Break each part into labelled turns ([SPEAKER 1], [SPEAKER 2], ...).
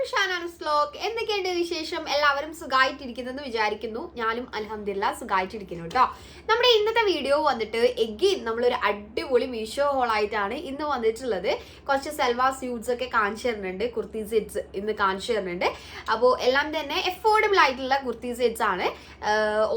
[SPEAKER 1] To Shanas vlog. എന്തൊക്കെയുണ്ട് വിശേഷം? എല്ലാവരും സുഖമായിട്ടിരിക്കുന്നെന്ന് വിചാരിക്കുന്നു. ഞാനും അൽഹംദുലില്ലാഹ് സുഖമായിട്ടിരിക്കുന്നു കേട്ടോ. നമ്മുടെ ഇന്നത്തെ വീഡിയോ വന്നിട്ട് എഗെയിൻ നമ്മളൊരു അടിപൊളി മീഷോ ഹോളായിട്ടാണ് ഇന്ന് വന്നിട്ടുള്ളത്. കുറച്ച് സെൽവാർ സ്യൂട്ട്സ് ഒക്കെ കാണിച്ചു തരുന്നുണ്ട്, കുർത്തി സെറ്റ്സ് ഇന്ന് കാണിച്ചു തരുന്നുണ്ട്. അപ്പോൾ എല്ലാം തന്നെ അഫോർഡബിൾ ആയിട്ടുള്ള കുർത്തി സെറ്റ്സ് ആണ്.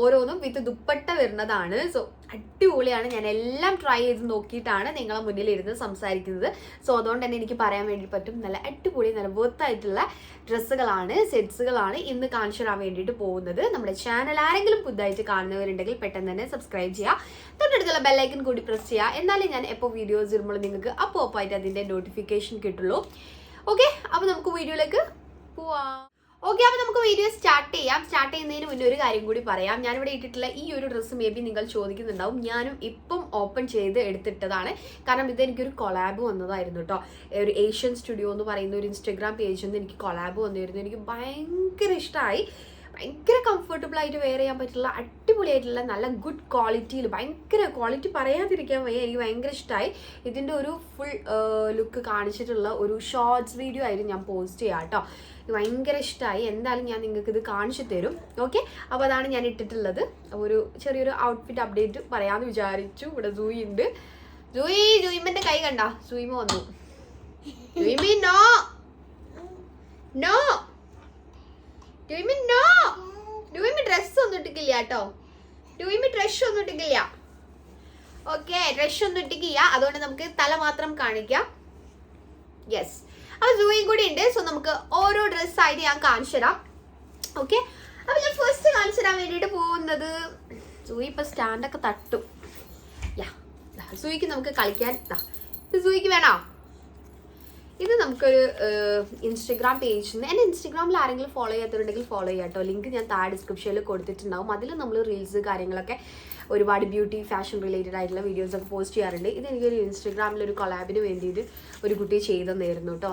[SPEAKER 1] ഓരോന്നും വിത്ത് ദുപ്പട്ട വരുന്നതാണ്. സോ അടിപൊളിയാണ്. ഞാൻ എല്ലാം ട്രൈ ചെയ്ത് നോക്കിയിട്ടാണ് നിങ്ങളെ മുന്നിൽ ഇരുന്ന് സംസാരിക്കുന്നത്. സോ അതുകൊണ്ട് തന്നെ എനിക്ക് പറയാൻ വേണ്ടി പറ്റും, നല്ല അടിപൊളി നല്ല വർത്ത് ആയിട്ടുള്ള ഡ്രസ്സുകളാണ്, സെറ്റ്സുകളാണ് ഇന്ന് കാണിച്ചു തരാൻ വേണ്ടിയിട്ട് പോകുന്നത്. നമ്മുടെ ചാനൽ ആരെങ്കിലും പുതുതായിട്ട് കാണുന്നവരുണ്ടെങ്കിൽ പെട്ടെന്ന് തന്നെ സബ്സ്ക്രൈബ് ചെയ്യുക, തൊട്ടടുത്തുള്ള ബെല്ലൈക്കൺ കൂടി പ്രസ് ചെയ്യുക. എന്നാലേ ഞാൻ എപ്പോൾ വീഡിയോസ് ഇടുമ്പോൾ നിങ്ങൾക്ക് അപ്പോൾ ആയിട്ട് അതിൻ്റെ നോട്ടിഫിക്കേഷൻ കിട്ടുള്ളൂ. ഓക്കെ, അപ്പോൾ നമുക്ക് വീഡിയോയിലേക്ക് പോവാം. ഓക്കെ, അപ്പോൾ നമുക്ക് വീഡിയോ സ്റ്റാർട്ട് ചെയ്യാം. സ്റ്റാർട്ട് ചെയ്യുന്നതിന് മുന്നേ ഒരു കാര്യം കൂടി പറയാം. ഞാനിവിടെ ഇട്ടിട്ടുള്ള ഈ ഒരു ഡ്രസ്സ് മേ ബി നിങ്ങൾ ചോദിക്കുന്നുണ്ടാവും. ഞാനും ഇപ്പം ഓപ്പൺ ചെയ്ത് എടുത്തിട്ടതാണ്. കാരണം ഇതെനിക്കൊരു കൊളാബ് വന്നതായിരുന്നു കേട്ടോ. ഒരു ഏഷ്യൻ സ്റ്റുഡിയോ എന്ന് പറയുന്ന ഒരു ഇൻസ്റ്റഗ്രാം പേജിൽ നിന്ന് എനിക്ക് കൊളാബ് വന്നിരുന്നു. എനിക്ക് ഭയങ്കര ഇഷ്ടമായി. ഭയങ്കര കംഫർട്ടബിൾ ആയിട്ട് വെയർ ചെയ്യാൻ പറ്റുള്ള അടിപൊളിയായിട്ടുള്ള നല്ല ഗുഡ് ക്വാളിറ്റിയിൽ, ഭയങ്കര ക്വാളിറ്റി പറയാതിരിക്കാൻ വയ്യ. എനിക്ക് ഭയങ്കര ഇഷ്ടമായി. ഇതിൻ്റെ ഒരു ഫുൾ ലുക്ക് കാണിച്ചിട്ടുള്ള ഒരു ഷോർട്സ് വീഡിയോ ആയിരുന്നു ഞാൻ പോസ്റ്റ് ചെയ്യാം കേട്ടോ. ഭയങ്കര ഇഷ്ടമായി. എന്തായാലും ഞാൻ നിങ്ങൾക്ക് ഇത് കാണിച്ചു തരും. ഓക്കെ, അപ്പോൾ അതാണ് ഞാൻ ഇട്ടിട്ടുള്ളത്. ഒരു ചെറിയൊരു ഔട്ട്ഫിറ്റ് അപ്ഡേറ്റ് പറയാമെന്ന് വിചാരിച്ചു. ഇവിടെ സൂയി ഉണ്ട്. ജൂയിമ്മൻ്റെ കൈ കണ്ട? സൂയിമ വന്നു. ജൂയിമി നോ നോ, ഡ്യൂയിമി നോ. ഡ്യൂയിമി ഡ്രസ് ഒന്നും ഇട്ടിക്കില്ല കേട്ടോ. ഡ്യൂയിമി ഡ്രസ് ഒന്നും ഇട്ടിക്കില്ല. ഓക്കെ, ഡ്രസ് ഒന്നും ഇട്ടിക്കില്ല. അതുകൊണ്ട് നമുക്ക് തല മാത്രം കാണിക്കാം. യെസ്, അപ്പോൾ സൂയും കൂടി ഉണ്ട്. സോ നമുക്ക് ഓരോ ഡ്രസ്സായിട്ട് ഞാൻ കാണിച്ചു തരാം. ഓക്കെ, അപ്പോൾ ഞാൻ ഫസ്റ്റ് കാണിച്ചു തരാൻ വേണ്ടിയിട്ട് പോകുന്നത്, സൂയി ഇപ്പോൾ സ്റ്റാൻഡൊക്കെ തട്ടും. യാ, സൂയിക്ക് നമുക്ക് കളിക്കാൻ. ഇത് സൂയിക്ക് വേണോ? ഇത് നമുക്കൊരു ഇൻസ്റ്റഗ്രാം പേജിൽ നിന്ന്, എൻ്റെ ഇൻസ്റ്റഗ്രാമിൽ ആരെങ്കിലും ഫോളോ ചെയ്യാത്തവരുണ്ടെങ്കിൽ ഫോളോ ചെയ്യാം കേട്ടോ. ലിങ്ക് ഞാൻ താഴെ ഡിസ്ക്രിപ്ഷനിൽ കൊടുത്തിട്ടുണ്ടാവും. അതിൽ നമ്മൾ റീൽസ് കാര്യങ്ങളൊക്കെ ഒരുപാട് ബ്യൂട്ടി ഫാഷൻ റിലേറ്റഡ് ആയിട്ടുള്ള വീഡിയോസൊക്കെ പോസ്റ്റ് ചെയ്യാറുണ്ട്. ഇത് എനിക്കൊരു ഇൻസ്റ്റഗ്രാമിലൊരു കൊളാബിന് വേണ്ടിയിട്ട് ഒരു കുട്ടി ചെയ്തെന്നായിരുന്നു കേട്ടോ.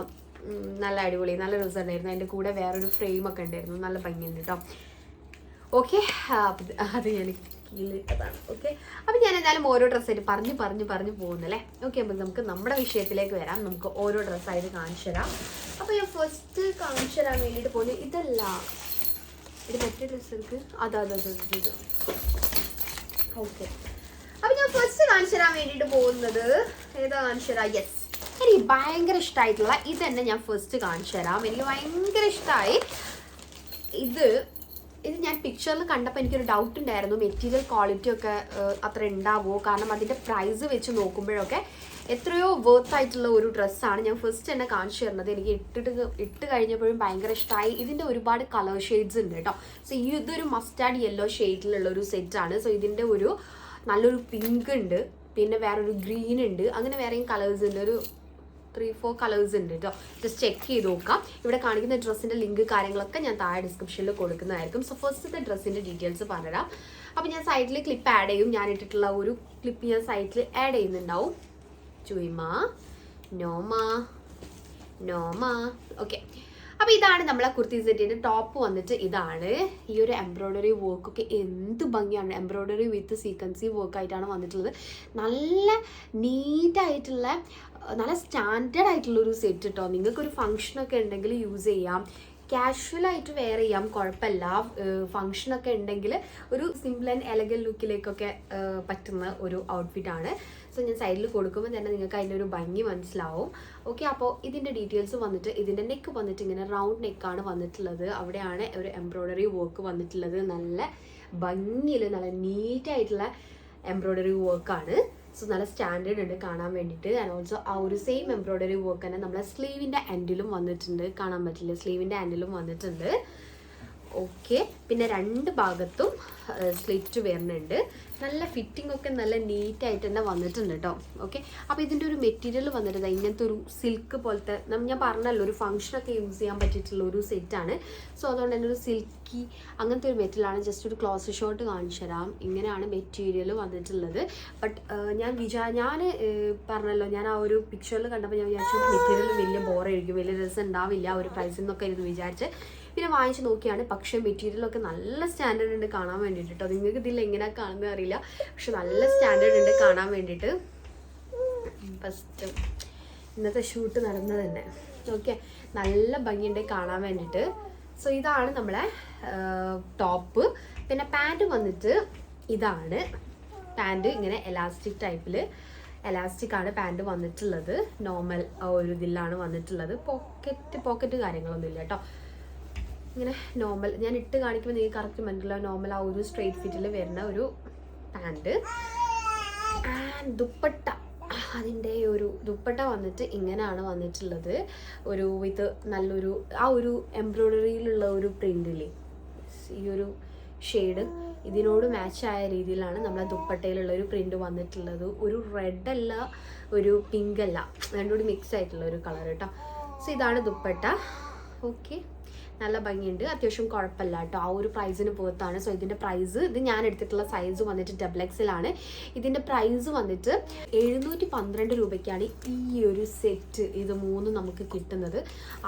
[SPEAKER 1] നല്ല അടിപൊളി, നല്ല റിസൾട്ടായിരുന്നു. അതിൻ്റെ കൂടെ വേറൊരു ഫ്രെയിമൊക്കെ ഉണ്ടായിരുന്നു. നല്ല ഭംഗിയുണ്ട് കേട്ടോ. ഓക്കെ, അത് ഞാൻ കീഴിലിട്ടതാണ്. ഓക്കെ, അപ്പം ഞാൻ എന്തായാലും ഓരോ ഡ്രസ്സായിട്ട് പറഞ്ഞു പോകുന്നല്ലേ. ഓക്കെ, അപ്പം നമുക്ക് നമ്മുടെ വിഷയത്തിലേക്ക് വരാം. നമുക്ക് ഓരോ ഡ്രസ്സായിട്ട് കാണിച്ചു തരാം. അപ്പോൾ ഞാൻ ഫസ്റ്റ് കാണിച്ചു തരാൻ വേണ്ടിയിട്ട് പോകുന്നത് ഇതല്ല, ഇത് മറ്റേ ഡ്രസ്സ് എടുക്ക്. ഇത്. ഓക്കെ, അപ്പം ഞാൻ ഫസ്റ്റ് കാണിച്ചു തരാൻ വേണ്ടിയിട്ട് പോകുന്നത് ഏതാ കാണിച്ചു തരാം? യെസ്, എനിക്ക് ഭയങ്കര ഇഷ്ടമായിട്ടുള്ള ഇത് തന്നെ ഞാൻ ഫസ്റ്റ് കാണിച്ചു തരാം. എനിക്ക് ഭയങ്കര ഇഷ്ടമായി. ഇത് ഞാൻ പിക്ചറിൽ കണ്ടപ്പോൾ എനിക്കൊരു ഡൗട്ട് ഉണ്ടായിരുന്നു, മെറ്റീരിയൽ ക്വാളിറ്റി ഒക്കെ അത്ര ഉണ്ടാവുമോ. കാരണം അതിൻ്റെ പ്രൈസ് വെച്ച് നോക്കുമ്പോഴൊക്കെ എത്രയോ വർത്ത് ആയിട്ടുള്ള ഒരു ഡ്രസ്സാണ് ഞാൻ ഫസ്റ്റ് തന്നെ കാണിച്ചു തരുന്നത്. എനിക്ക് ഇട്ട് കഴിഞ്ഞപ്പോഴും ഭയങ്കര ഇഷ്ടമായി. ഇതിൻ്റെ ഒരുപാട് കളർ ഷെയ്ഡ്സ് ഉണ്ട് കേട്ടോ. സോ ഇതൊരു മസ്റ്റാർഡ് യെല്ലോ ഷെയ്ഡിലുള്ള ഒരു സെറ്റാണ്. സോ ഇതിൻ്റെ ഒരു നല്ലൊരു പിങ്ക് ഉണ്ട്, പിന്നെ വേറൊരു ഗ്രീൻ ഉണ്ട്, അങ്ങനെ വേറെയും കളേഴ്സ് ഉണ്ട്. ഒരു 3-4 കളേഴ്സ് ഉണ്ട് കേട്ടോ. ജസ്റ്റ് ചെക്ക് ചെയ്ത് നോക്കാം. ഇവിടെ കാണിക്കുന്ന ഡ്രസ്സിൻ്റെ ലിങ്ക് കാര്യങ്ങളൊക്കെ ഞാൻ താഴെ ഡിസ്ക്രിപ്ഷനിൽ കൊടുക്കുന്നതായിരിക്കും. സോ ഫസ്റ്റത്തെ ഡ്രസ്സിൻ്റെ ഡീറ്റെയിൽസ് പറഞ്ഞുതരാം. അപ്പോൾ ഞാൻ സൈഡിൽ ക്ലിപ്പ് ആഡ് ചെയ്യും. ഞാൻ ഇട്ടിട്ടുള്ള ഒരു ക്ലിപ്പ് ഞാൻ സൈഡിൽ ആഡ് ചെയ്യുന്നുണ്ടാവും. ചുയിമാ നോമാ. ഓക്കെ, അപ്പോൾ ഇതാണ് നമ്മളെ കുർത്തി സെറ്റിൻ്റെ ടോപ്പ് വന്നിട്ട് ഇതാണ്. ഈ ഒരു എംബ്രോയ്ഡറി വർക്കൊക്കെ എന്ത് ഭംഗിയാണ്. എംബ്രോയ്ഡറി വിത്ത് സീക്വൻസി വർക്കായിട്ടാണ് വന്നിട്ടുള്ളത്. നല്ല നീറ്റായിട്ടുള്ള, നല്ല സ്റ്റാൻഡേർഡ് ആയിട്ടുള്ളൊരു സെറ്റ് കേട്ടോ. നിങ്ങൾക്കൊരു ഫംഗ്ഷനൊക്കെ ഉണ്ടെങ്കിൽ യൂസ് ചെയ്യാം, കാഷ്വലായിട്ട് വെയർ ചെയ്യാം, കുഴപ്പമില്ല. ഫംഗ്ഷനൊക്കെ ഉണ്ടെങ്കിൽ ഒരു സിമ്പിൾ ആൻഡ് എലഗൻ ലുക്കിലേക്കൊക്കെ പറ്റുന്ന ഒരു ഔട്ട്ഫിറ്റാണ്. സോ ഞാൻ സൈഡിൽ കൊടുക്കുമ്പോൾ തന്നെ നിങ്ങൾക്ക് അതിൻ്റെ ഒരു ഭംഗി മനസ്സിലാവും. ഓക്കെ, അപ്പോൾ ഇതിൻ്റെ ഡീറ്റെയിൽസ് വന്നിട്ട് ഇതിൻ്റെ നെക്ക് വന്നിട്ട് ഇങ്ങനെ റൗണ്ട് നെക്കാണ് വന്നിട്ടുള്ളത്. അവിടെയാണ് ഒരു എംബ്രോയ്ഡറി വർക്ക് വന്നിട്ടുള്ളത്. നല്ല ഭംഗിയിൽ നല്ല നീറ്റായിട്ടുള്ള എംബ്രോയ്ഡറി വർക്കാണ്. സോ നല്ല സ്റ്റാൻഡേർഡ് ഉണ്ട് കാണാൻ വേണ്ടിയിട്ട്. ആൻഡ് ഓൾസോ ആ ഒരു സെയിം എംബ്രോയ്ഡറി വർക്ക് തന്നെ നമ്മളെ സ്ലീവിൻ്റെ എൻഡിലും വന്നിട്ടുണ്ട്. കാണാൻ പറ്റില്ല, സ്ലീവിൻ്റെ എൻഡിലും വന്നിട്ടുണ്ട്. ഓക്കെ, പിന്നെ രണ്ട് ഭാഗത്തും സ്ലിറ്റ് വരുന്നുണ്ട്. നല്ല ഫിറ്റിംഗ് ഒക്കെ നല്ല നീറ്റായിട്ട് തന്നെ വന്നിട്ടുണ്ട് കേട്ടോ. ഓക്കെ, അപ്പോൾ ഇതിൻ്റെ ഒരു മെറ്റീരിയൽ വന്നിട്ട് ഇങ്ങനത്തെ ഒരു സിൽക്ക് പോലത്തെ, ഞാൻ പറഞ്ഞല്ലോ ഒരു ഫംഗ്ഷനൊക്കെ യൂസ് ചെയ്യാൻ പറ്റിയിട്ടുള്ള ഒരു സെറ്റാണ്. സോ അതുകൊണ്ട് തന്നെ ഒരു സിൽക്കി അങ്ങനത്തെ ഒരു മെറ്റീരിയലാണ്. ജസ്റ്റ് ഒരു ക്ലോസ് ഷോട്ട് കാണിച്ചു തരാം. ഇങ്ങനെയാണ് മെറ്റീരിയൽ വന്നിട്ടുള്ളത്. ബട്ട് ഞാൻ പറഞ്ഞല്ലോ, ഞാൻ ആ ഒരു പിക്ചറിൽ കണ്ടപ്പോൾ ഞാൻ വിചാരിച്ചു മെറ്റീരിയൽ വലിയ ബോറായിരിക്കും, വലിയ രസം ഉണ്ടാവില്ല ഒരു പ്രൈസിൽ നിന്നൊക്കെ ഇരുന്ന് വിചാരിച്ച് പിന്നെ വാങ്ങിച്ച് നോക്കിയാണ്. പക്ഷേ മെറ്റീരിയലൊക്കെ നല്ല സ്റ്റാൻഡേർഡ് ഉണ്ട് കാണാൻ വേണ്ടിയിട്ട് കേട്ടോ. നിങ്ങൾക്ക് ഇതിൽ എങ്ങനെയാണ് കാണുന്നത് അറിയില്ല, പക്ഷെ നല്ല സ്റ്റാൻഡേർഡ് ഉണ്ട് കാണാൻ വേണ്ടിയിട്ട്. ഫസ്റ്റ് ഇന്നത്തെ ഷൂട്ട് നടന്നത് തന്നെ. ഓക്കെ, നല്ല ഭംഗിയുണ്ട് കാണാൻ വേണ്ടിയിട്ട്. സോ ഇതാണ് നമ്മളെ ടോപ്പ്. പിന്നെ പാൻറ് വന്നിട്ട് ഇതാണ്. പാൻറ് ഇങ്ങനെ എലാസ്റ്റിക് ടൈപ്പിൽ, എലാസ്റ്റിക് ആണ് പാൻറ് വന്നിട്ടുള്ളത്. നോർമൽ ഒരു ഇതിലാണ് വന്നിട്ടുള്ളത്. പോക്കറ്റ് കാര്യങ്ങളൊന്നും ഇല്ല കേട്ടോ. ഇങ്ങനെ നോർമൽ, ഞാൻ ഇട്ട് കാണിക്കുമ്പോൾ നിങ്ങൾക്ക് കറക്റ്റ് മനസ്സിലാവും. നോർമൽ ആ ഒരു സ്ട്രെയിറ്റ് ഫിറ്റിൽ വരുന്ന ഒരു പാൻറ്. ആൻഡ് ദുപ്പട്ട, അതിൻ്റെ ഒരു ദുപ്പട്ട വന്നിട്ട് ഇങ്ങനെയാണ് വന്നിട്ടുള്ളത്. ഒരു വിത്ത് നല്ലൊരു ആ ഒരു എംബ്രോയ്ഡറിയിലുള്ള ഒരു പ്രിൻ്റില്ലേ, ഈ ഒരു ഷെയ്ഡ് ഇതിനോട് മാച്ചായ രീതിയിലാണ് നമ്മളെ ദുപ്പട്ടയിലുള്ള ഒരു പ്രിൻ്റ് വന്നിട്ടുള്ളത്. ഒരു റെഡ് അല്ല, ഒരു പിങ്ക് അല്ല, രണ്ടുകൂടി മിക്സ് ആയിട്ടുള്ള ഒരു കളർ കേട്ടോ. സോ ഇതാണ് ദുപ്പട്ട. ഓക്കെ, നല്ല ഭംഗിയുണ്ട്, അത്യാവശ്യം കുഴപ്പമില്ല കേട്ടോ. ആ ഒരു പ്രൈസിന് പുറത്താണ്. സോ ഇതിൻ്റെ പ്രൈസ്, ഇത് ഞാൻ എടുത്തിട്ടുള്ള സൈസ് വന്നിട്ട് XXL ആണ്. ഇതിൻ്റെ പ്രൈസ് വന്നിട്ട് 712 രൂപയ്ക്കാണ് ഈ ഒരു സെറ്റ്, ഇത് 3 നമുക്ക് കിട്ടുന്നത്.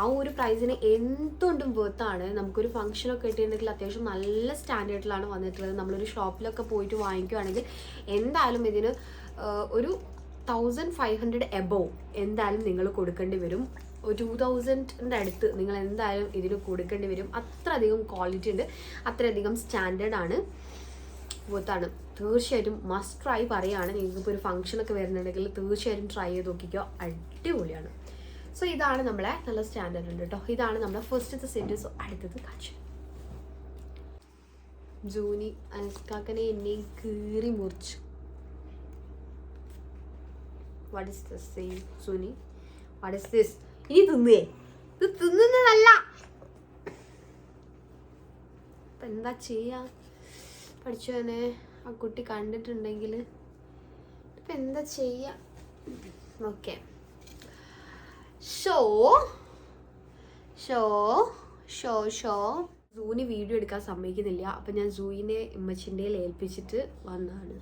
[SPEAKER 1] ആ ഒരു പ്രൈസിന് എന്തുകൊണ്ടും പുറത്താണ്. നമുക്കൊരു ഫംഗ്ഷനൊക്കെ ഇട്ടിട്ടുണ്ടെങ്കിൽ അത്യാവശ്യം നല്ല സ്റ്റാൻഡേർഡിലാണ് വന്നിട്ടുള്ളത്. നമ്മളൊരു ഷോപ്പിലൊക്കെ പോയിട്ട് വാങ്ങിക്കുകയാണെങ്കിൽ എന്തായാലും ഇതിന് ഒരു 1500 എബോവ് എന്തായാലും നിങ്ങൾ കൊടുക്കേണ്ടി വരും. 2000-ൻ്റെ അടുത്ത് നിങ്ങൾ എന്തായാലും ഇതിന് കൊടുക്കേണ്ടി വരും. അത്രയധികം ക്വാളിറ്റി ഉണ്ട്, അത്രയധികം സ്റ്റാൻഡേർഡ് ആണ്, ബോത്താണ്. തീർച്ചയായിട്ടും മസ്റ്റ് ട്രൈ പറയുകയാണ്. നിങ്ങൾക്കിപ്പോൾ ഒരു ഫംഗ്ഷനൊക്കെ വരുന്നുണ്ടെങ്കിൽ തീർച്ചയായിട്ടും ട്രൈ ചെയ്ത് നോക്കിക്കോ, അടിപൊളിയാണ്. സോ ഇതാണ് നമ്മളെ നല്ല സ്റ്റാൻഡേർഡ് ഉണ്ട് കേട്ടോ. ഇതാണ് നമ്മളെ ഫസ്റ്റത്തെ സെറ്റ്. സോ അടുത്തത് കാഴ്ച. ജൂനി അനസ്കാക്കനെ എന്നെയും കീറി മുറിച്ചു. What is this? Same ജൂനി, what is this? ഇനി തിന്നേ, ഇത് തിന്നുന്നതല്ല. ഇപ്പം എന്താ ചെയ്യാ? പഠിച്ചോനെ, ആ കുട്ടി കണ്ടിട്ടുണ്ടെങ്കിൽ ഇപ്പം എന്താ ചെയ്യാ? ഓക്കെ, ഷോ സൂനി വീഡിയോ എടുക്കാൻ സമ്മതിക്കുന്നില്ല. അപ്പം ഞാൻ സൂയിനെ ഉമ്മച്ചിൻ്റെ ഏൽപ്പിച്ചിട്ട് വന്നതാണ്.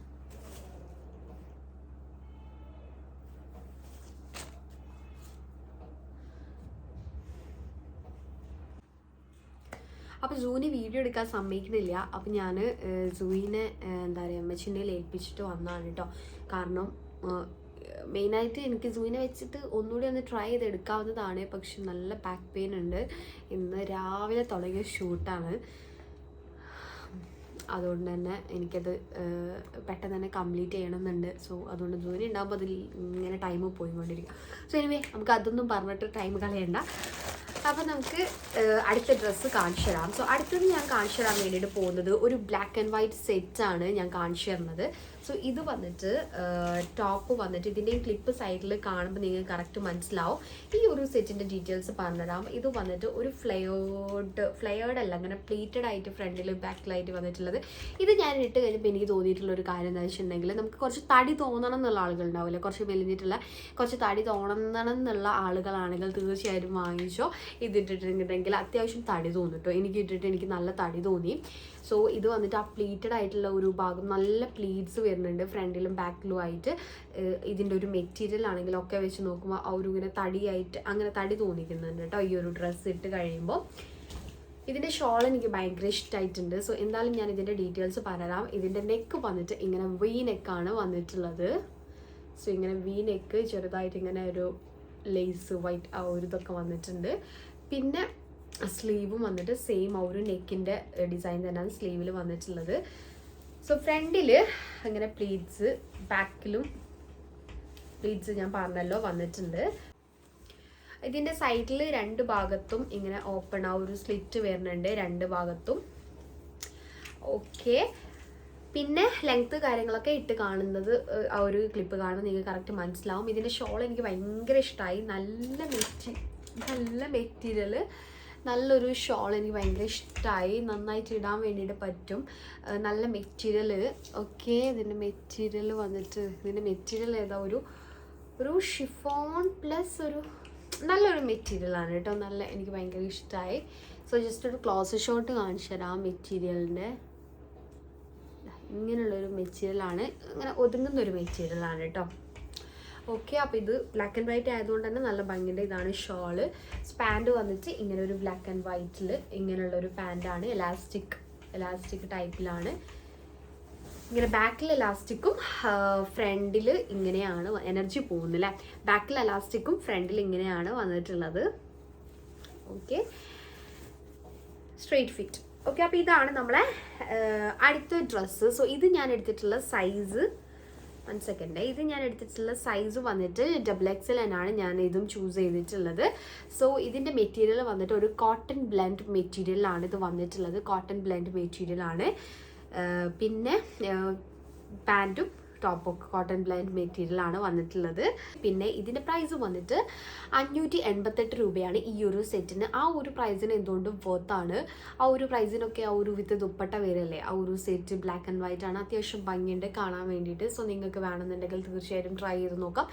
[SPEAKER 1] അപ്പോൾ സൂനി വീഡിയോ എടുക്കാൻ സമ്മതിക്കുന്നില്ല. അപ്പം ഞാൻ സൂയിനെ എന്താ പറയുക അമ്മച്ചിൻ്റെ ഏൽപ്പിച്ചിട്ട് വന്നതാണ് കേട്ടോ. കാരണം മെയിനായിട്ട് എനിക്ക് സൂയിനെ വെച്ചിട്ട് ഒന്നുകൂടി ഒന്ന് ട്രൈ ചെയ്ത് എടുക്കാവുന്നതാണ്. പക്ഷെ നല്ല ബാക്ക് പെയിൻ ഉണ്ട്. ഇന്ന് രാവിലെ തുടങ്ങിയ ഷൂട്ടാണ്, അതുകൊണ്ട് തന്നെ എനിക്കത് പെട്ടെന്ന് തന്നെ കംപ്ലീറ്റ് ചെയ്യണമെന്നുണ്ട്. സോ അതുകൊണ്ട് ജോലി ഉണ്ടാകുമ്പോൾ അതിൽ ഇങ്ങനെ ടൈം പോയിക്കൊണ്ടിരിക്കും. സോ എനിവേ നമുക്ക് അതൊന്നും പറഞ്ഞിട്ട് ടൈം കളയണ്ട. അപ്പം നമുക്ക് അടുത്ത ഡ്രസ്സ് കാണിച്ചു തരാം. സോ അടുത്തത് ഞാൻ കാണിച്ചു തരാൻ വേണ്ടിയിട്ട് പോകുന്നത് ഒരു ബ്ലാക്ക് ആൻഡ് വൈറ്റ് സെറ്റാണ് ഞാൻ കാണിച്ചു തരുന്നത്. സോ ഇത് വന്നിട്ട് ടോപ്പ് വന്നിട്ട് ഇതിൻ്റെയും ക്ലിപ്പ് സൈഡിൽ കാണുമ്പോൾ നിങ്ങൾക്ക് കറക്റ്റ് മനസ്സിലാവും. ഈ ഒരു സെറ്റിൻ്റെ ഡീറ്റെയിൽസ് പറഞ്ഞുതരാം. ഇത് വന്നിട്ട് ഒരു ഫ്ലെയേർഡ് അല്ല, അങ്ങനെ പ്ലീറ്റഡ് ആയിട്ട് ഫ്രണ്ടിൽ ബാക്കിലായിട്ട് വന്നിട്ടുള്ളത്. ഇത് ഞാൻ ഇട്ട് കഴിഞ്ഞപ്പോൾ എനിക്ക് തോന്നിയിട്ടുള്ള ഒരു കാര്യം എന്താ വെച്ചിട്ടുണ്ടെങ്കിൽ, നമുക്ക് കുറച്ച് തടി തോന്നണം എന്നുള്ള ആളുകളുണ്ടാവില്ല, കുറച്ച് മെലിഞ്ഞിട്ടുള്ള കുറച്ച് തടി തോന്നണം എന്നുള്ള ആളുകളാണെങ്കിൽ തീർച്ചയായിട്ടും വാങ്ങിച്ചോ. ഇതിട്ടിട്ടുണ്ടെങ്കിൽ അത്യാവശ്യം തടി തോന്നിട്ടോ. എനിക്ക് ഇട്ടിട്ട് എനിക്ക് നല്ല തടി തോന്നി. സോ ഇത് വന്നിട്ട് ആ പ്ലീറ്റഡ് ആയിട്ടുള്ള ഒരു ഭാഗം നല്ല പ്ലീറ്റ്സ് വരുന്നുണ്ട് ഫ്രണ്ടിലും ബാക്കിലും ആയിട്ട്. ഇതിൻ്റെ ഒരു മെറ്റീരിയൽ ആണെങ്കിലും ഒക്കെ വെച്ച് നോക്കുമ്പോൾ ആ ഒരു ഇങ്ങനെ തടിയായിട്ട് അങ്ങനെ തടി തോന്നിക്കുന്നുണ്ട് കേട്ടോ ഈ ഒരു ഡ്രസ്സ് ഇട്ട് കഴിയുമ്പോൾ. ഇതിൻ്റെ ഷോൾ എനിക്ക് ഭയങ്കര ഇഷ്ടമായിട്ടുണ്ട്. സോ എന്തായാലും ഞാൻ ഇതിൻ്റെ ഡീറ്റെയിൽസ് പറയാം. ഇതിൻ്റെ നെക്ക് വന്നിട്ട് ഇങ്ങനെ വി നെക്കാണ് വന്നിട്ടുള്ളത്. സോ ഇങ്ങനെ വി നെക്ക് ചെറുതായിട്ട് ഇങ്ങനെ ഒരു ലേസ് വൈറ്റ് ആ ഒരു ഇതൊക്കെ വന്നിട്ടുണ്ട്. പിന്നെ സ്ലീവും വന്നിട്ട് സെയിം ആ ഒരു നെക്കിൻ്റെ ഡിസൈൻ തന്നെയാണ് സ്ലീവിൽ വന്നിട്ടുള്ളത്. സോ ഫ്രണ്ടിൽ ഇങ്ങനെ പ്ലീറ്റ്സ്, ബാക്കിലും പ്ലീറ്റ്സ് ഞാൻ പറഞ്ഞല്ലോ വന്നിട്ടുണ്ട്. ഇതിൻ്റെ സൈഡിൽ രണ്ട് ഭാഗത്തും ഇങ്ങനെ ഓപ്പൺ ആ ഒരു സ്ലിറ്റ് വരുന്നുണ്ട് രണ്ട് ഭാഗത്തും. ഓക്കെ, പിന്നെ ലെങ്ത്ത് കാര്യങ്ങളൊക്കെ ഇട്ട് കാണുന്നത് ആ ഒരു ക്ലിപ്പ് കാണുമ്പോൾ നിങ്ങൾക്ക് കറക്റ്റ് മനസ്സിലാവും. ഇതിൻ്റെ ഷോൾ എനിക്ക് ഭയങ്കര ഇഷ്ടമായി. നല്ല മെറ്റീരിയൽ, നല്ലൊരു ഷോൾ എനിക്ക് ഭയങ്കര ഇഷ്ടമായി. നന്നായിട്ട് ഇടാൻ വേണ്ടിയിട്ട് പറ്റും. നല്ല മെറ്റീരിയൽ. ഓക്കെ, ഇതിൻ്റെ മെറ്റീരിയൽ വന്നിട്ട് ഇതിൻ്റെ മെറ്റീരിയൽ ഏതാ ഒരു ഷിഫോൺ പ്ലസ് ഒരു നല്ലൊരു മെറ്റീരിയലാണ് കേട്ടോ. നല്ല എനിക്ക് ഭയങ്കര ഇഷ്ടമായി. സോ ജസ്റ്റ് ഒരു ക്ലോസ് ഷോട്ട് കാണിച്ചു തരാം. മെറ്റീരിയലിൻ്റെ ഇങ്ങനെയുള്ളൊരു മെറ്റീരിയലാണ്, അങ്ങനെ ഒതുങ്ങുന്ന ഒരു മെറ്റീരിയലാണ് കേട്ടോ. ഓക്കെ, അപ്പോൾ ഇത് ബ്ലാക്ക് ആൻഡ് വൈറ്റ് ആയതുകൊണ്ട് തന്നെ നല്ല ഭംഗിയുണ്ട്. ഇതാണ് ഷോള്. പാൻറ് വന്നിട്ട് ഇങ്ങനെ ഒരു ബ്ലാക്ക് ആൻഡ് വൈറ്റിൽ ഇങ്ങനെയുള്ളൊരു പാൻറ്റാണ്. എലാസ്റ്റിക് ടൈപ്പിലാണ്. ഇങ്ങനെ ബാക്കിൽ എലാസ്റ്റിക്കും ഫ്രണ്ടിൽ ഇങ്ങനെയാണ് എനർജി പോകുന്നില്ല. ബാക്കിൽ എലാസ്റ്റിക്കും ഫ്രണ്ടിൽ ഇങ്ങനെയാണ് വന്നിട്ടുള്ളത്. Okay, straight fit. ഓക്കെ, അപ്പോൾ ഇതാണ് നമ്മളെ അടുത്ത ഡ്രസ്സ്. സോ ഇത് ഞാൻ എടുത്തിട്ടുള്ള സൈസ്, 1 സെക്കൻഡ്, ഇത് ഞാൻ എടുത്തിട്ടുള്ള സൈസ് വന്നിട്ട് XXL ആണ് ഞാൻ ഇതും ചൂസ് ചെയ്തിട്ടുള്ളത്. സോ ഇതിൻ്റെ മെറ്റീരിയൽ വന്നിട്ട് ഒരു കോട്ടൺ ബ്ലെൻഡ് മെറ്റീരിയലാണ് ഇത് വന്നിട്ടുള്ളത്. കോട്ടൺ ബ്ലെൻഡ് മെറ്റീരിയൽ ആണ്. പിന്നെ പാൻറ്റും ടോപ്പൊക്കെ കോട്ടൺ ബ്ലെൻഡ് മെറ്റീരിയൽ ആണ് വന്നിട്ടുള്ളത്. പിന്നെ ഇതിൻ്റെ പ്രൈസ് വന്നിട്ട് 588 രൂപയാണ് ഈ ഒരു സെറ്റിന്. ആ ഒരു പ്രൈസിന് എന്തുകൊണ്ടും വർത്താണ്. ആ ഒരു പ്രൈസിനൊക്കെ ആ ഒരു വിത്ത് ദുപ്പട്ട വരല്ലേ, ആ ഒരു സെറ്റ് ബ്ലാക്ക് ആൻഡ് വൈറ്റ് ആണ്. അത്യാവശ്യം ഭംഗിയുണ്ട് കാണാൻ വേണ്ടിയിട്ട്. സോ നിങ്ങൾക്ക് വേണമെന്നുണ്ടെങ്കിൽ തീർച്ചയായിട്ടും ട്രൈ ചെയ്ത് നോക്കാം.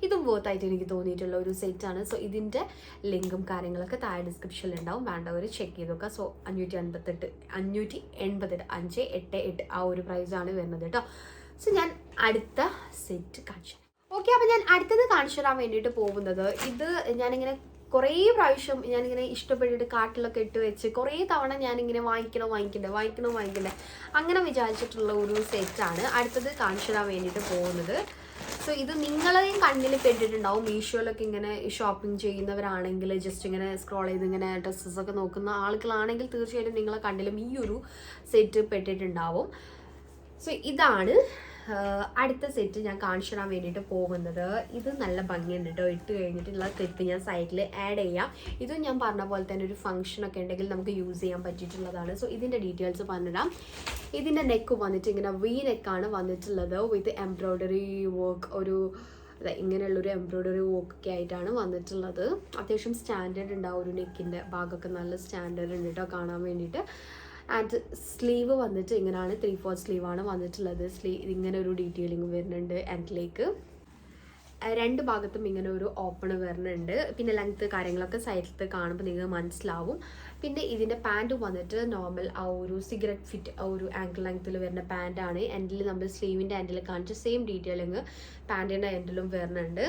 [SPEAKER 1] ഇതും വർത്തായിട്ട് എനിക്ക് തോന്നിയിട്ടുള്ള ഒരു സെറ്റാണ്. സോ ഇതിൻ്റെ ലിങ്കും കാര്യങ്ങളൊക്കെ താഴെ ഡിസ്ക്രിപ്ഷനിൽ ഉണ്ടാവും, വേണ്ടവർ ചെക്ക് ചെയ്ത് നോക്കാം. സോ 588 588 ആ ഒരു പ്രൈസാണ് വരുന്നത് കേട്ടോ. സോ ഞാൻ അടുത്ത സെറ്റ് കാണിച്ചു. ഓക്കെ, അപ്പോൾ ഞാൻ അടുത്തത് കാണിച്ചു തരാൻ വേണ്ടിയിട്ട് പോകുന്നത്, ഇത് ഞാനിങ്ങനെ കുറേ പ്രാവശ്യം ഞാനിങ്ങനെ ഇഷ്ടപ്പെട്ടിട്ട് കാട്ടിലൊക്കെ ഇട്ട് വെച്ച് കുറേ തവണ ഞാനിങ്ങനെ വാങ്ങിക്കണ്ടേ അങ്ങനെ വിചാരിച്ചിട്ടുള്ള ഒരു സെറ്റാണ് അടുത്തത് കാണിച്ചു തരാൻ വേണ്ടിയിട്ട് പോകുന്നത്. സോ ഇത് നിങ്ങളെയും കണ്ണിൽ പെട്ടിട്ടുണ്ടാവും. മീഷോയിലൊക്കെ ഇങ്ങനെ ഷോപ്പിംഗ് ചെയ്യുന്നവരാണെങ്കിൽ, ജസ്റ്റ് ഇങ്ങനെ സ്ക്രോൾ ചെയ്ത് ഇങ്ങനെ ഡ്രസ്സസൊക്കെ നോക്കുന്ന ആളുകളാണെങ്കിൽ തീർച്ചയായിട്ടും നിങ്ങളെ കണ്ണിലും ഈ ഒരു സെറ്റ് പെട്ടിട്ടുണ്ടാവും. സോ ഇതാണ് അടുത്ത സെറ്റ് ഞാൻ കാണിച്ചു തരാൻ വേണ്ടിയിട്ട് പോകുന്നത്. ഇത് നല്ല ഭംഗിയുണ്ട് കേട്ടോ. ഇട്ട് കഴിഞ്ഞിട്ടുള്ള ക്ലിപ്പ് ഞാൻ സൈഡിൽ ആഡ് ചെയ്യാം. ഇതും ഞാൻ പറഞ്ഞ പോലെ തന്നെ ഒരു ഫംഗ്ഷനൊക്കെ ഉണ്ടെങ്കിൽ നമുക്ക് യൂസ് ചെയ്യാൻ പറ്റിയിട്ടുള്ളതാണ്. സോ ഇതിൻ്റെ ഡീറ്റെയിൽസ് പറഞ്ഞുതരാം. ഇതിൻ്റെ നെക്ക് വന്നിട്ട് ഇങ്ങനെ വി നെക്കാണ് വന്നിട്ടുള്ളത് വിത്ത് എംബ്രോയ്ഡറി വർക്ക്. ഒരു ഇങ്ങനെയുള്ളൊരു എംബ്രോയ്ഡറി വർക്ക് ആയിട്ടാണ് വന്നിട്ടുള്ളത്. അത്യാവശ്യം സ്റ്റാൻഡേർഡ് ഉണ്ടാവും. ഒരു നെക്കിൻ്റെ ഭാഗമൊക്കെ നല്ല സ്റ്റാൻഡേർഡ് ഉണ്ട് കേട്ടോ കാണാൻ വേണ്ടിയിട്ട്. ആൻഡ് സ്ലീവ് വന്നിട്ട് ഇങ്ങനെയാണ്, 3/4 സ്ലീവാണ് വന്നിട്ടുള്ളത്. ഇങ്ങനെ ഒരു ഡീറ്റെയിലിംഗ് വരുന്നുണ്ട്. ആൻഡിലേക്ക് 2 ഭാഗത്തും ഇങ്ങനെ ഒരു ഓപ്പൺ വരുന്നുണ്ട്. പിന്നെ ലെങ്ത്ത് കാര്യങ്ങളൊക്കെ സൈഡിലത്തെ കാണുമ്പോൾ നിങ്ങൾക്ക് മനസ്സിലാവും. പിന്നെ ഇതിൻ്റെ പാൻറ്റ് വന്നിട്ട് നോർമൽ ആ ഒരു സിഗരറ്റ് ഫിറ്റ്, ആ ഒരു ആങ്കിൾ ലെങ്ത്തിൽ വരുന്ന പാൻറ്റാണ്. എൻഡിൽ നമ്മൾ സ്ലീവിൻ്റെ എൻഡിൽ കാണിച്ച സെയിം ഡീറ്റെയിലിങ് പാൻറ്റിൻ്റെ എൻഡിലും വരുന്നുണ്ട്.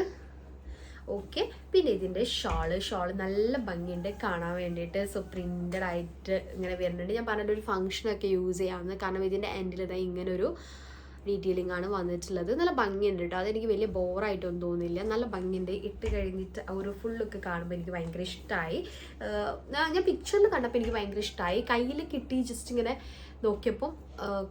[SPEAKER 1] ഓക്കെ, പിന്നെ ഇതിൻ്റെ ഷോള് നല്ല ഭംഗിയുണ്ട് കാണാൻ വേണ്ടിയിട്ട്. സോ പ്രിൻ്റഡ് ആയിട്ട് ഇങ്ങനെ വരുന്നുണ്ട്. ഞാൻ പറഞ്ഞിട്ട് ഒരു ഫംഗ്ഷനൊക്കെ യൂസ് ചെയ്യാവുന്നത്, കാരണം ഇതിൻ്റെ എൻഡിൽ ഇതാ ഇങ്ങനെ ഒരു ഡീറ്റെയിലിംഗ് ആണ് വന്നിട്ടുള്ളത്. നല്ല ഭംഗിയുണ്ട് കേട്ടോ. അതെനിക്ക് വലിയ ബോറായിട്ടൊന്നും തോന്നില്ല. നല്ല ഭംഗിയുണ്ട്. ഇട്ട് കഴിഞ്ഞിട്ട് ആ ഒരു ഫുൾ ലുക്ക് കാണുമ്പോൾ എനിക്ക് ഭയങ്കര ഇഷ്ടമായി. ഞാൻ പിക്ചറിൽ കണ്ടപ്പോൾ എനിക്ക് ഭയങ്കര ഇഷ്ടമായി. കയ്യിൽ കിട്ടി ജസ്റ്റ് ഇങ്ങനെ നോക്കിയപ്പോൾ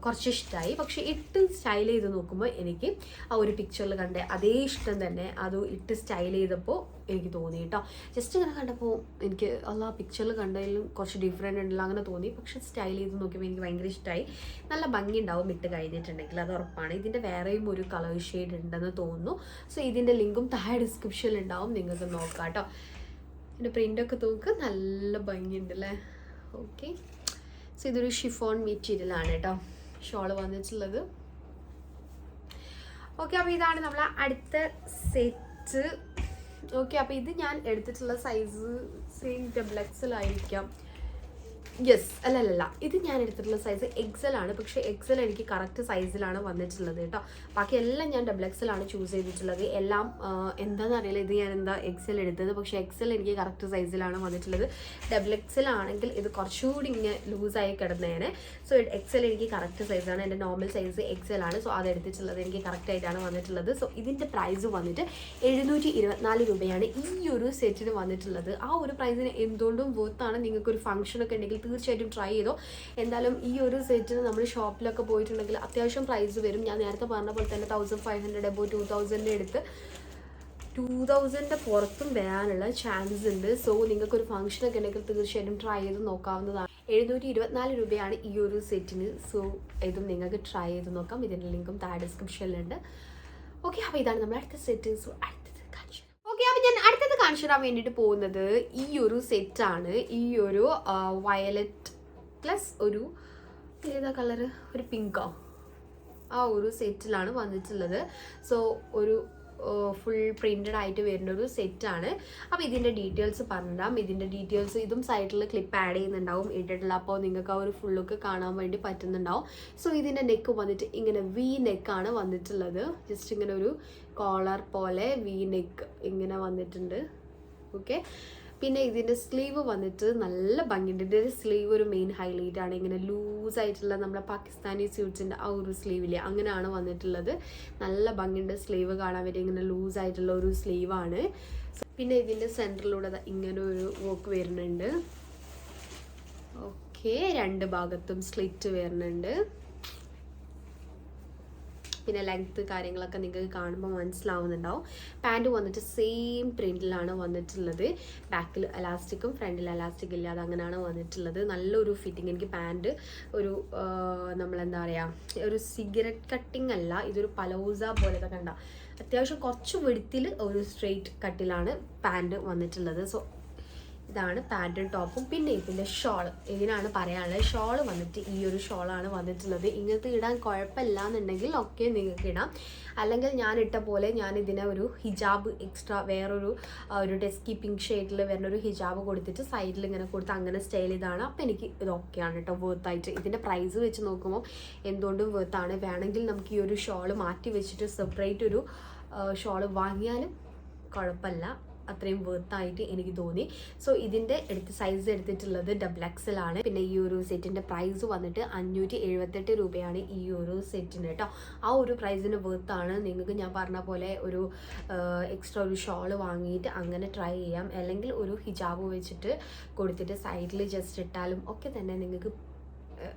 [SPEAKER 1] കുറച്ച് ഇഷ്ടമായി. പക്ഷെ ഇട്ട് സ്റ്റൈൽ ചെയ്ത് നോക്കുമ്പോൾ എനിക്ക് ആ ഒരു പിക്ചറിൽ കണ്ട അതേ ഇഷ്ടം തന്നെ അത് ഇട്ട് സ്റ്റൈൽ ചെയ്തപ്പോൾ എനിക്ക് തോന്നി കേട്ടോ. ജസ്റ്റ് ഇങ്ങനെ കണ്ടപ്പോൾ എനിക്ക് ആ പിക്ചറിൽ കണ്ടതിലും കുറച്ച് ഡിഫറെൻ്റ് ഉണ്ടല്ലോ അങ്ങനെ തോന്നി. പക്ഷെ സ്റ്റൈൽ ചെയ്ത് നോക്കിയപ്പോൾ എനിക്ക് ഭയങ്കര ഇഷ്ടമായി. നല്ല ഭംഗി ഉണ്ടാവും ഇട്ട് കഴിഞ്ഞിട്ടുണ്ടെങ്കിൽ, അത് ഉറപ്പാണ്. ഇതിൻ്റെ വേറെയും ഒരു കളർ ഷെയ്ഡ് ഉണ്ടെന്ന് തോന്നുന്നു. സോ ഇതിൻ്റെ ലിങ്കും താഴെ ഡിസ്ക്രിപ്ഷനിൽ ഉണ്ടാവും, നിങ്ങൾക്ക് നോക്കാം കേട്ടോ. ഇതിൻ്റെ പ്രിൻ്റൊക്കെ നോക്ക്, നല്ല ഭംഗിയുണ്ടല്ലേ. ഓക്കെ, സോ ഇതൊരു ഷിഫോൺ മെറ്റീരിയലാണ് കേട്ടോ ഷോള് വന്നിട്ടുള്ളത്. ഓക്കെ, അപ്പോൾ ഇതാണ് നമ്മളെ അടുത്ത സെറ്റ്. ഓക്കെ, അപ്പോൾ ഇത് ഞാൻ എടുത്തിട്ടുള്ള സൈസ് സെയിം XXL ആയിരിക്കാം. യെസ്, അല്ലല്ല, ഇത് ഞാൻ എടുത്തിട്ടുള്ള സൈസ് XL ആണ്. പക്ഷേ XL എനിക്ക് കറക്റ്റ് സൈസിലാണ് വന്നിട്ടുള്ളത് കേട്ടോ. ബാക്കി എല്ലാം ഞാൻ XXL ആണ് ചൂസ് ചെയ്തിട്ടുള്ളത്. എല്ലാം എന്താണെന്ന് അറിയില്ല, ഇത് ഞാൻ എന്താ XL എടുത്തത്. പക്ഷേ XL എനിക്ക് കറക്റ്റ് സൈസിലാണ് വന്നിട്ടുള്ളത്. XXL ആണെങ്കിൽ ഇത് കുറച്ചുകൂടി ഇങ്ങനെ ലൂസായി കിടന്നേനെ. സോ XL എനിക്ക് കറക്റ്റ് സൈസാണ്. എൻ്റെ നോർമൽ സൈസ് XL ആണ്. സോ അത് എടുത്തിട്ടുള്ളത് എനിക്ക് കറക്റ്റ് ആയിട്ടാണ് വന്നിട്ടുള്ളത്. സോ ഇതിൻ്റെ പ്രൈസ് വന്നിട്ട് 724 രൂപയാണ് ഈ ഒരു സെറ്റിന് വന്നിട്ടുള്ളത്. ആ ഒരു പ്രൈസിന് എന്തുകൊണ്ടും വർത്താണ്. നിങ്ങൾക്കൊരു ഫംഗ്ഷനൊക്കെ ഉണ്ടെങ്കിൽ തീർച്ചയായിട്ടും ട്രൈ ചെയ്തോ. എന്തായാലും ഈ ഒരു സെറ്റിന് നമ്മൾ ഷോപ്പിലൊക്കെ പോയിട്ടുണ്ടെങ്കിൽ അത്യാവശ്യം പ്രൈസ് വരും. ഞാൻ നേരത്തെ പറഞ്ഞ പോലെ തന്നെ 1500 എബോ 2000 എടുത്ത് 2000 പുറത്തും വരാനുള്ള ചാൻസ് ഉണ്ട്. സോ നിങ്ങൾക്കൊരു ഫംഗ്ഷനൊക്കെ ഉണ്ടെങ്കിൽ തീർച്ചയായിട്ടും ട്രൈ ചെയ്ത് നോക്കാവുന്നതാണ്. 724 രൂപയാണ് ഈ ഒരു സെറ്റിന്. സോ ഇതും നിങ്ങൾക്ക് ട്രൈ ചെയ്ത് നോക്കാം. ഇതിൻ്റെ ലിങ്കും താഴെ ഡിസ്ക്രിപ്ഷനിലുണ്ട്. ഓക്കെ, അപ്പോൾ ഇതാണ് നമ്മുടെ അടുത്ത സെറ്റ്. സോ അടുത്തത് കാണിച്ചു. ഓക്കെ, അപ്പോൾ ഞാൻ അടുത്തത് കാണിച്ചു തരാൻ വേണ്ടിയിട്ട് പോകുന്നത് ഈ ഒരു സെറ്റാണ്. ഈ ഒരു വയലറ്റ് പ്ലസ് ഒരു ഏതാ കളറ്, ഒരു പിങ്കോ, ആ ഒരു സെറ്റിലാണ് വന്നിട്ടുള്ളത്. സോ ഒരു ഫുൾ പ്രിൻറ്റഡ് ആയിട്ട് വരുന്ന ഒരു സെറ്റാണ്. അപ്പോൾ ഇതിൻ്റെ ഡീറ്റെയിൽസ് പറഞ്ഞിടാം. ഇതിൻ്റെ ഡീറ്റെയിൽസ് ഇതും സൈഡിൽ ക്ലിപ്പ് ആഡ് ചെയ്യുന്നുണ്ടാവും ഇട്ടിട്ടുള്ള. അപ്പോൾ നിങ്ങൾക്ക് ആ ഒരു ഫുൾ ലുക്ക് കാണാൻ വേണ്ടി പറ്റുന്നുണ്ടാവും. സോ ഇതിൻ്റെ നെക്ക് വന്നിട്ട് ഇങ്ങനെ വി നെക്കാണ് വന്നിട്ടുള്ളത്. ജസ്റ്റ് ഇങ്ങനെ ഒരു കോളർ പോലെ വി നെക്ക് ഇങ്ങനെ വന്നിട്ടുണ്ട്. ഓക്കെ, പിന്നെ ഇതിൻ്റെ സ്ലീവ് വന്നിട്ട് നല്ല ഭംഗിയുണ്ട്. ഇതിൻ്റെ സ്ലീവ് ഒരു മെയിൻ ഹൈലൈറ്റ് ആണ്. ഇങ്ങനെ ലൂസായിട്ടുള്ള നമ്മുടെ പാകിസ്ഥാനി സ്യൂട്ട്സിൻ്റെ ആ ഒരു സ്ലീവില്ലേ, അങ്ങനെയാണ് വന്നിട്ടുള്ളത്. നല്ല ഭംഗിയുണ്ട് സ്ലീവ് കാണാൻ വേണ്ടി. ഇങ്ങനെ ലൂസായിട്ടുള്ള ഒരു സ്ലീവാണ്. പിന്നെ ഇതിൻ്റെ സെൻറ്ററിലൂടെ ഇങ്ങനെ ഒരു വർക്ക് വരുന്നുണ്ട്. ഓക്കെ, രണ്ട് ഭാഗത്തും സ്ലിറ്റ് വരുന്നുണ്ട്. പിന്നെ ലെങ്ത്ത് കാര്യങ്ങളൊക്കെ നിങ്ങൾക്ക് കാണുമ്പോൾ മനസ്സിലാവുന്നുണ്ടാവും. പാൻറ്റ് വന്നിട്ട് സെയിം പ്രിൻറ്റിലാണ് വന്നിട്ടുള്ളത്. ബാക്കിൽ എലാസ്റ്റിക്കും ഫ്രണ്ടിൽ എലാസ്റ്റിക് ഇല്ലാതെ അങ്ങനെയാണ് വന്നിട്ടുള്ളത്. നല്ലൊരു ഫിറ്റിംഗ്. എനിക്ക് പാൻറ്റ് ഒരു നമ്മളെന്താ പറയുക, ഒരു സിഗരറ്റ് കട്ടിങ് അല്ല, ഇതൊരു പലോസ പോലത്തെ കണ്ട അത്യാവശ്യം കുറച്ച് വെടുത്തിൽ ഒരു സ്ട്രെയിറ്റ് കട്ടിലാണ് പാൻറ്റ് വന്നിട്ടുള്ളത്. സോ ഇതാണ് പാൻറ്റും ടോപ്പും. പിന്നെ ഇതിൻ്റെ ഷോൾ എങ്ങനെയാണ് പറയാനുള്ളത്. ഷോൾ വന്നിട്ട് ഈ ഒരു ഷോളാണ് വന്നിട്ടുള്ളത്. ഇങ്ങനത്തെ ഇടാൻ കുഴപ്പമില്ല എന്നുണ്ടെങ്കിൽ ഒക്കെ നിങ്ങൾക്ക് ഇടാം. അല്ലെങ്കിൽ ഞാൻ ഇട്ട പോലെ ഞാൻ ഇതിനെ ഒരു ഹിജാബ് എക്സ്ട്രാ വേറൊരു ഡെസ്കി പിങ്ക് ഷെയ്ഡിൽ വരുന്ന ഒരു ഹിജാബ് കൊടുത്തിട്ട് സൈഡിൽ ഇങ്ങനെ കൊടുത്ത് അങ്ങനെ സ്റ്റൈൽ ഇതാണ്. അപ്പോൾ എനിക്ക് ഇത് ഓക്കെയാണ് കേട്ടോ, വേർത്തായിട്ട്. ഇതിൻ്റെ പ്രൈസ് വെച്ച് നോക്കുമ്പോൾ എന്തുകൊണ്ടും വേർത്താണ്. വേണമെങ്കിൽ നമുക്ക് ഈ ഒരു ഷോൾ മാറ്റി വെച്ചിട്ട് സെപ്പറേറ്റ് ഒരു ഷോൾ വാങ്ങിയാലും കുഴപ്പമില്ല. അത്രയും വേർത്തായിട്ട് എനിക്ക് തോന്നി. സോ ഇതിൻ്റെ സൈസ് എടുത്തിട്ടുള്ളത് XXL ആണ്. പിന്നെ ഈ ഒരു സെറ്റിൻ്റെ പ്രൈസ് വന്നിട്ട് 578 രൂപയാണ് ഈ ഒരു സെറ്റിന് കേട്ടോ. ആ ഒരു പ്രൈസിന് വേർത്താണ്. നിങ്ങൾക്ക് ഞാൻ പറഞ്ഞ പോലെ ഒരു എക്സ്ട്രാ ഒരു ഷോൾ വാങ്ങിയിട്ട് അങ്ങനെ ട്രൈ ചെയ്യാം. അല്ലെങ്കിൽ ഒരു ഹിജാബ് വെച്ചിട്ട് കൊടുത്തിട്ട് സൈഡിൽ ജസ്റ്റ് ഇട്ടാലും ഒക്കെ തന്നെ നിങ്ങൾക്ക്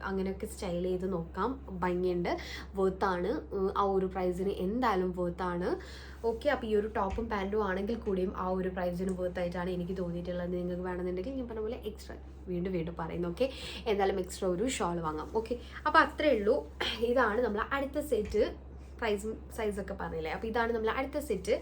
[SPEAKER 1] അങ്ങനെയൊക്കെ സ്റ്റൈൽ ചെയ്ത് നോക്കാം. ഭംഗിയുണ്ട്, വേർത്താണ്. ആ ഒരു പ്രൈസിന് എന്തായാലും വേർത്താണ്. ഓക്കെ, അപ്പോൾ ഈ ഒരു ടോപ്പും പാൻറ്റും ആണെങ്കിൽ കൂടിയും ആ ഒരു പ്രൈസിന് വേർത്തായിട്ടാണ് എനിക്ക് തോന്നിയിട്ടുള്ളത്. നിങ്ങൾക്ക് വേണമെന്നുണ്ടെങ്കിൽ ഞാൻ പറഞ്ഞ പോലെ എക്സ്ട്രാ വീണ്ടും പറയുന്നു. ഓക്കെ, എന്തായാലും എക്സ്ട്രാ ഒരു ഷോൾ വാങ്ങാം. ഓക്കെ, അപ്പോൾ അത്രയേ ഉള്ളൂ. ഇതാണ് നമ്മൾ അടുത്ത സെറ്റ്. പ്രൈസും സൈസൊക്കെ പറഞ്ഞില്ലേ. അപ്പോൾ ഇതാണ് നമ്മൾ അടുത്ത സെറ്റ്.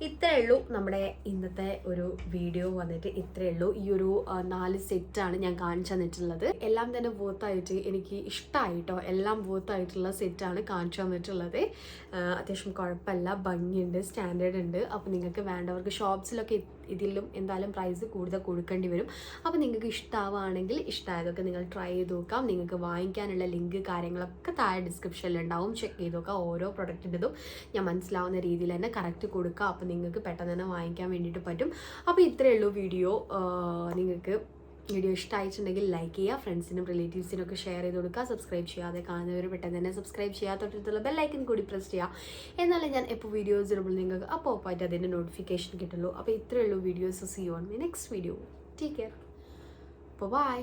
[SPEAKER 1] ഇത്രയേ ഉള്ളൂ നമ്മുടെ ഇന്നത്തെ ഒരു വീഡിയോ വന്നിട്ട്. ഇത്രയേ ഉള്ളൂ. ഈ ഒരു 4 സെറ്റാണ് ഞാൻ കാണിച്ചു തന്നിട്ടുള്ളത്. എല്ലാം തന്നെ വേർത്തായിട്ട് എനിക്ക് ഇഷ്ടമായിട്ടോ. എല്ലാം വേർത്തായിട്ടുള്ള സെറ്റാണ് കാണിച്ചു തന്നിട്ടുള്ളത്. അത്യാവശ്യം കുഴപ്പമില്ല, ഭംഗിയുണ്ട്, സ്റ്റാൻഡേർഡ് ഉണ്ട്. അപ്പോൾ നിങ്ങൾക്ക് വേണ്ടവർക്ക് ഷോപ്സിലൊക്കെ ഇതിലും എന്തായാലും പ്രൈസ് കൂടുതൽ കൊടുക്കേണ്ടി വരും. അപ്പോൾ നിങ്ങൾക്ക് ഇഷ്ടമാവുകയാണെങ്കിൽ ഇഷ്ടമായതൊക്കെ നിങ്ങൾ ട്രൈ ചെയ്ത് നോക്കാം. നിങ്ങൾക്ക് വാങ്ങിക്കാനുള്ള ലിങ്ക് കാര്യങ്ങളൊക്കെ താഴെ ഡിസ്ക്രിപ്ഷനിൽ ഉണ്ടാവും. ചെക്ക് ചെയ്ത് നോക്കാം. ഓരോ പ്രൊഡക്റ്റിൻ്റെതും ഞാൻ മനസ്സിലാവുന്ന രീതിയിൽ തന്നെ കറക്റ്റ് കൊടുക്കുക. അപ്പോൾ നിങ്ങൾക്ക് പെട്ടെന്ന് തന്നെ വാങ്ങിക്കാൻ വേണ്ടിയിട്ട് പറ്റും. അപ്പോൾ ഇത്രയേ ഉള്ളൂ വീഡിയോ. നിങ്ങൾക്ക് വീഡിയോ ഇഷ്ടമായിട്ടുണ്ടെങ്കിൽ ലൈക്ക് ചെയ്യുക, ഫ്രണ്ട്സിനും റിലേറ്റീവ്സിനും ഒക്കെ ഷെയർ ചെയ്ത് കൊടുക്കുക. സബ്സ്ക്രൈബ് ചെയ്യാതെ കാണുന്നവർ പെട്ടെന്ന് തന്നെ സബ്സ്ക്രൈബ് ചെയ്യുക. തൊട്ടടുത്തുള്ള ബെല്ലൈക്കൻ കൂടി പ്രസ് ചെയ്യുക. എന്നാലും ഞാൻ എപ്പോൾ വീഡിയോസ് ഇടുമ്പോൾ നിങ്ങൾക്ക് അപ്പോൾ ആയിട്ട് അതിൻ്റെ നോട്ടിഫിക്കേഷൻ കിട്ടുള്ളൂ. അപ്പോൾ ഇത്രയേ ഉള്ളൂ videos. See you on my next video. Take care. By.